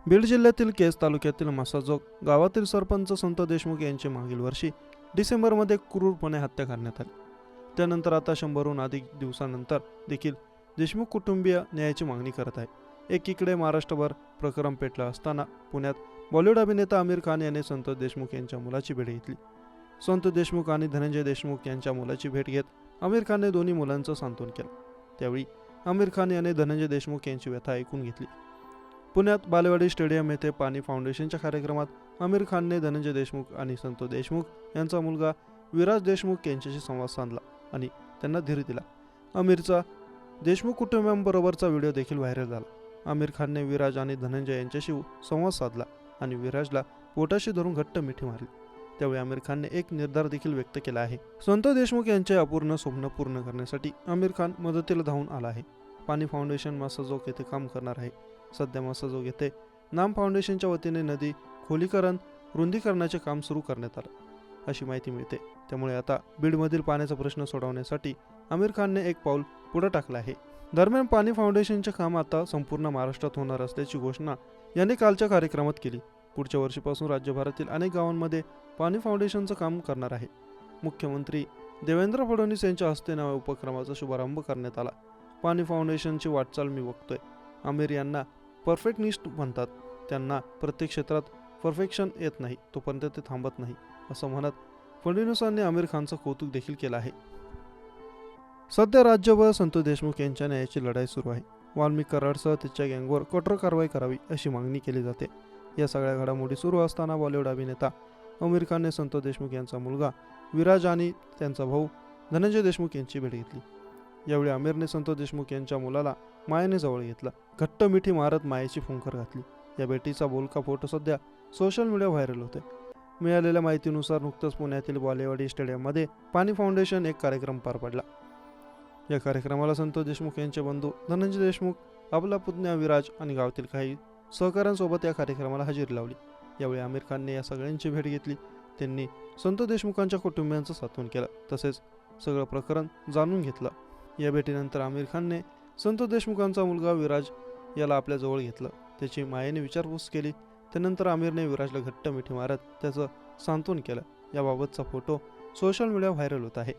बीड जिल्ह्यातील केज तालुक्यातील मसाजोग गावातील सरपंच संत देशमुख यांची मागील वर्षी डिसेंबरमध्ये क्रूरपणे हत्या करण्यात आली. त्यानंतर आता 100हून अधिक दिवसानंतर देखील देशमुख कुटुंबीय न्यायाची मागणी करत आहे. एकीकडे महाराष्ट्रभर प्रकरण पेटलं असताना पुण्यात बॉलिवूड अभिनेता आमिर खान याने संत देशमुख यांच्या मुलाची भेट घेतली. संत देशमुख आणि धनंजय देशमुख यांच्या मुलाची भेट घेत आमिर खानने दोन्ही मुलांचं सांत्वन केलं. त्यावेळी आमिर खान याने धनंजय देशमुख यांची व्यथा ऐकून घेतली. पुण्यात बालेवाडी स्टेडियम येथे पाणी फाउंडेशनच्या कार्यक्रमात आमिर खानने धनंजय देशमुख आणि संत देशमुख यांचा मुलगा विराज देशमुख यांच्याशी संवाद साधला आणि त्यांना धीर दिला. आमिरचा देशमुख कुटुंबियांबरोबरचा व्हिडिओ देखील व्हायरल झाला. आमिर खानने विराज आणि धनंजय यांच्याशी संवाद साधला आणि विराजला पोटाशी धरून घट्ट मिठी मारली. त्यावेळी आमिर खानने एक निर्धार देखील व्यक्त केला आहे. संत देशमुख यांचे अपूर्ण स्वप्न पूर्ण करण्यासाठी आमिर खान मदतीला धावून आला आहे. पाणी फाउंडेशन मसाजोग येथे काम करणार आहे. सध्या मसाजोग येथे नाम फाउंडेशनच्या वतीने नदी खोलीकरण रुंदीकरणाचे काम सुरू करण्यात आलं अशी माहिती मिळते. त्यामुळे आता बीडमधील पाण्याचा प्रश्न सोडवण्यासाठी आमिर खानने एक पाऊल पुढे टाकलं आहे. दरम्यान पाणी फाउंडेशनचे काम आता संपूर्ण महाराष्ट्रात होणार असल्याची घोषणा याने कालच्या कार्यक्रमात केली. पुढच्या वर्षीपासून राज्यभरातील अनेक गावांमध्ये पाणी फाउंडेशनचं काम करणार आहे. मुख्यमंत्री देवेंद्र फडणवीस यांच्या हस्ते नव्या उपक्रमाचा शुभारंभ करण्यात आला. पाणी फाउंडेशनची वाटचाल मी बघतोय. आमिर यांना परफेक्टनिस्ट म्हणतात. त्यांना प्रत्येक क्षेत्रात परफेक्शन येत नाही तोपर्यंत ते थांबत नाही असं म्हणत फडणवीसांनी आमिर खानचं कौतुक देखील केलं आहे. सध्या राज्यभर संत देशमुख यांच्या न्यायाची लढाई सुरू आहे. वाल्मिक कराडसह त्याच्या गँगवर कठोर कारवाई करावी अशी मागणी केली जाते. या सगळ्या घडामोडी सुरू असताना बॉलिवूड अभिनेता आमिर खानने संत देशमुख यांचा मुलगा विराज आणि त्यांचा भाऊ धनंजय देशमुख यांची भेट घेतली. यावेळी आमिरने संत देशमुख यांच्या मुलाला मायेने जवळ घेतलं. घट्ट मिठी मारत मायेची फुंकर घातली. या भेटीचा बोलका फोटो सध्या सोशल मीडिया व्हायरल होते. मिळालेल्या माहितीनुसार नुकतंच पुण्यातील बालेवाडी स्टेडियममध्ये पाणी फाउंडेशन एक कार्यक्रम पार पडला. या कार्यक्रमाला संत देशमुख यांचे बंधू धनंजय देशमुख, आपला पुतण्या विराज आणि गावातील काही सहकाऱ्यांसोबत या कार्यक्रमाला हजेरी लावली. यावेळी आमिर खानने या सगळ्यांची भेट घेतली. त्यांनी संत देशमुखांच्या कुटुंबियांचं सांत्वन केलं तसेच सगळं प्रकरण जाणून घेतलं. या भेटीनंतर आमिर खानने संत देशमुखांचा मुलगा विराज याला आपल्या जवळ घेतलं. त्याची मायेने विचारपूस केली. त्यानंतर आमिरने विराजला घट्ट मिठी मारत त्याचं सांत्वन केलं. याबाबतचा फोटो सोशल मीडिया व्हायरल होत आहे.